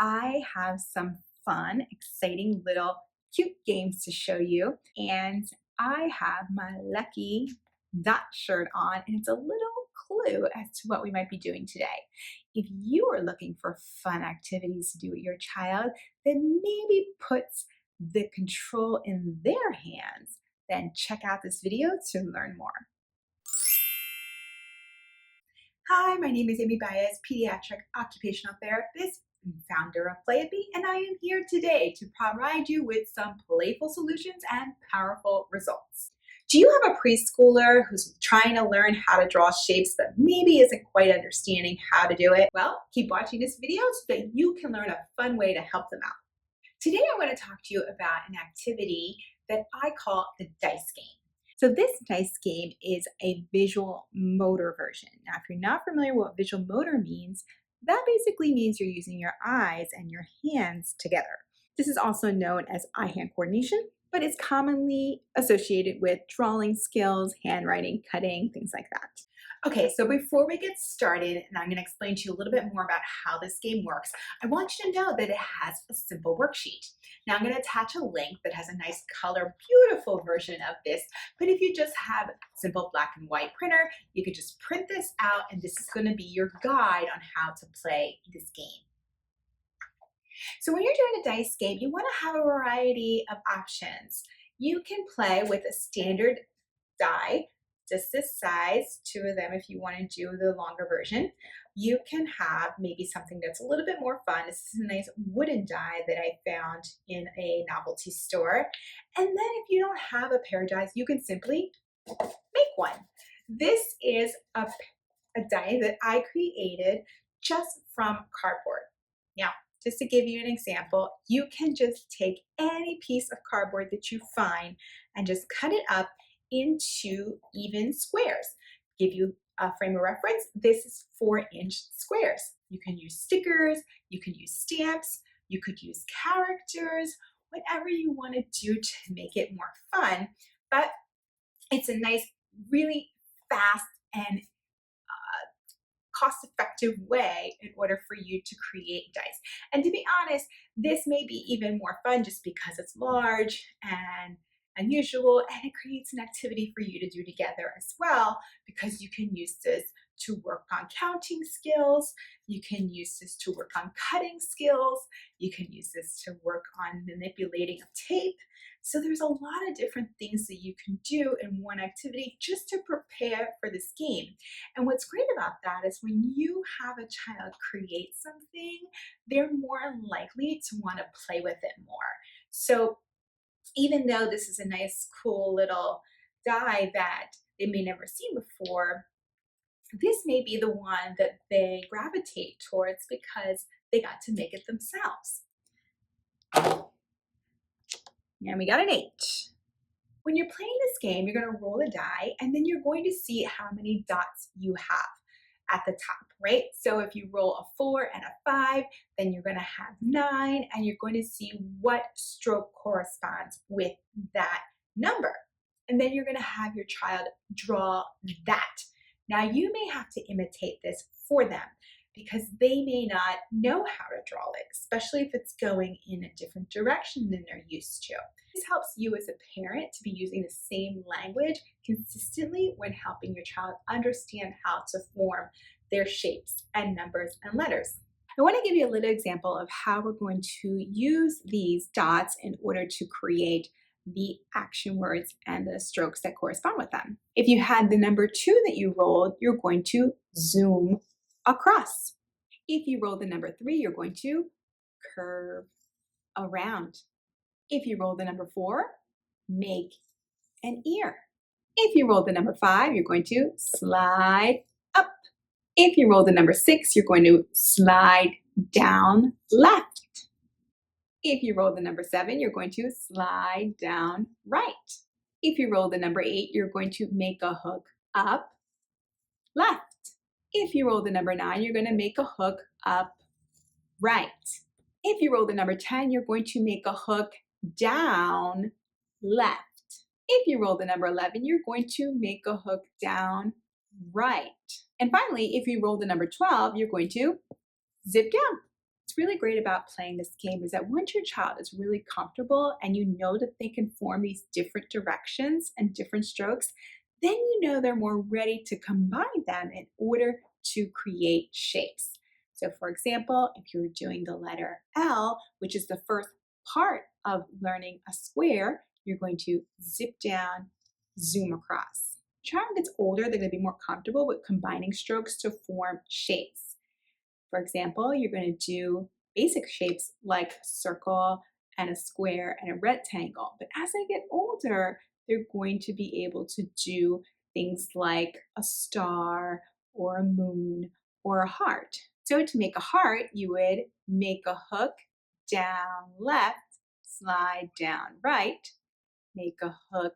I have some fun, exciting little cute games to show you. And I have my lucky dot shirt on, and it's a little clue as to what we might be doing today. If you are looking for fun activities to do with your child that maybe puts the control in their hands, then check out this video to learn more. Hi, my name is Amy Baez, Pediatric Occupational Therapist and founder of Playapy, and I am here today to provide you with some playful solutions and powerful results. Do you have a preschooler who's trying to learn how to draw shapes but maybe isn't quite understanding how to do it? Well, keep watching this video so that you can learn a fun way to help them out. Today I want to talk to you about an activity that I call the dice game. So this dice game is a visual motor version. Now, if you're not familiar with what visual motor means, that basically means you're using your eyes and your hands together. This is also known as eye-hand coordination, but it's commonly associated with drawing skills, handwriting, cutting, things like that. Okay, so before we get started, and I'm going to explain to you a little bit more about how this game works, I want you to know that it has a simple worksheet. Now I'm going to attach a link that has a nice color, beautiful version of this, but if you just have a simple black and white printer, you could just print this out, and this is going to be your guide on how to play this game. So when you're doing a dice game, you want to have a variety of options. You can play with a standard die, just this size, 2 of them if you want to do the longer version. You can have maybe something that's a little bit more fun. This is a nice wooden die that I found in a novelty store. And then if you don't have a pair of dies, you can simply make one. This is a die that I created just from cardboard. Now, just to give you an example, you can just take any piece of cardboard that you find and just cut it up into even squares. Give you a frame of reference, this is 4-inch squares. You can use stickers, you can use stamps, you could use characters, whatever you want to do to make it more fun. But it's a nice, really fast and cost-effective way in order for you to create dice. And to be honest, this may be even more fun just because it's large and unusual, and it creates an activity for you to do together as well, because you can use this to work on counting skills, you can use this to work on cutting skills, you can use this to work on manipulating of tape. So there's a lot of different things that you can do in one activity just to prepare for this game. And what's great about that is when you have a child create something, they're more likely to want to play with it more. So even though this is a nice, cool little die that they may never seen before, this may be the one that they gravitate towards because they got to make it themselves. And we got an 8. When you're playing this game, you're going to roll a die, and then you're going to see how many dots you have at the top, right? So if you roll a 4 and a 5, then you're going to have 9, and you're going to see what stroke corresponds with that number. And then you're going to have your child draw that. Now you may have to imitate this for them because they may not know how to draw it, especially if it's going in a different direction than they're used to. This helps you as a parent to be using the same language consistently when helping your child understand how to form their shapes and numbers and letters. I want to give you a little example of how we're going to use these dots in order to create the action words and the strokes that correspond with them. If you had the number 2 that you rolled, you're going to zoom across. If you roll the number 3, you're going to curve around. If you roll the number 4, make an ear. If you roll the number 5, you're going to slide up. If you roll the number 6, you're going to slide down left. If you roll the number 7, you're going to slide down right. If you roll the number 8, you're going to make a hook up left. If you roll the number 9, you're going to make a hook up right. If you roll the number 10, you're going to make a hook down left. If you roll the number 11, you're going to make a hook down right. And finally, if you roll the number 12, you're going to zip down. What's really great about playing this game is that once your child is really comfortable and you know that they can form these different directions and different strokes, then you know they're more ready to combine them in order to create shapes. So, for example, if you're doing the letter L, which is the first part of learning a square, you're going to zip down, zoom across. Child gets older, they're going to be more comfortable with combining strokes to form shapes. For example, you're going to do basic shapes like a circle and a square and a rectangle. But as they get older, they're going to be able to do things like a star or a moon or a heart. So to make a heart, you would make a hook down left, slide down right, make a hook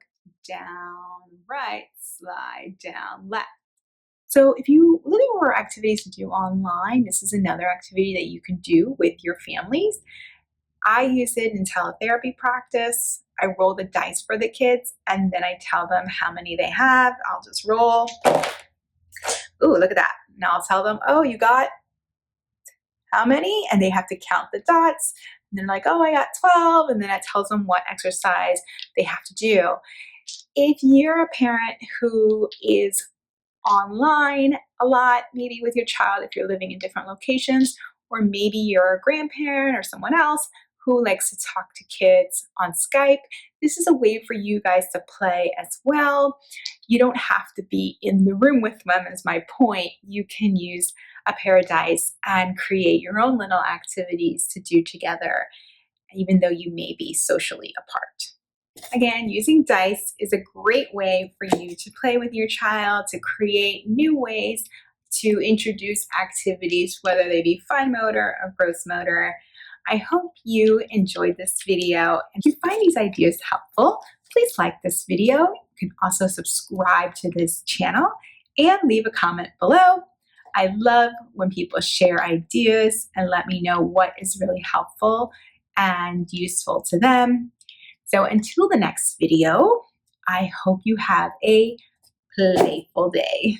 down right, slide down left. So if you are looking for activities to do online, this is another activity that you can do with your families. I use it in teletherapy practice. I roll the dice for the kids and then I tell them how many they have. I'll just roll. Ooh, look at that. Now I'll tell them, oh, you got how many? And they have to count the dots. And they're like, oh, I got 12. And then I tell them what exercise they have to do. If you're a parent who is online a lot, maybe with your child if you're living in different locations, or maybe you're a grandparent or someone else who likes to talk to kids on Skype. This is a way for you guys to play as well. You don't have to be in the room with them, is my point. You can use a pair of dice and create your own little activities to do together, even though you may be socially apart. Again, using dice is a great way for you to play with your child, to create new ways to introduce activities, whether they be fine motor or gross motor. I hope you enjoyed this video. And if you find these ideas helpful, please like this video. You can also subscribe to this channel and leave a comment below. I love when people share ideas and let me know what is really helpful and useful to them. So until the next video, I hope you have a playful day.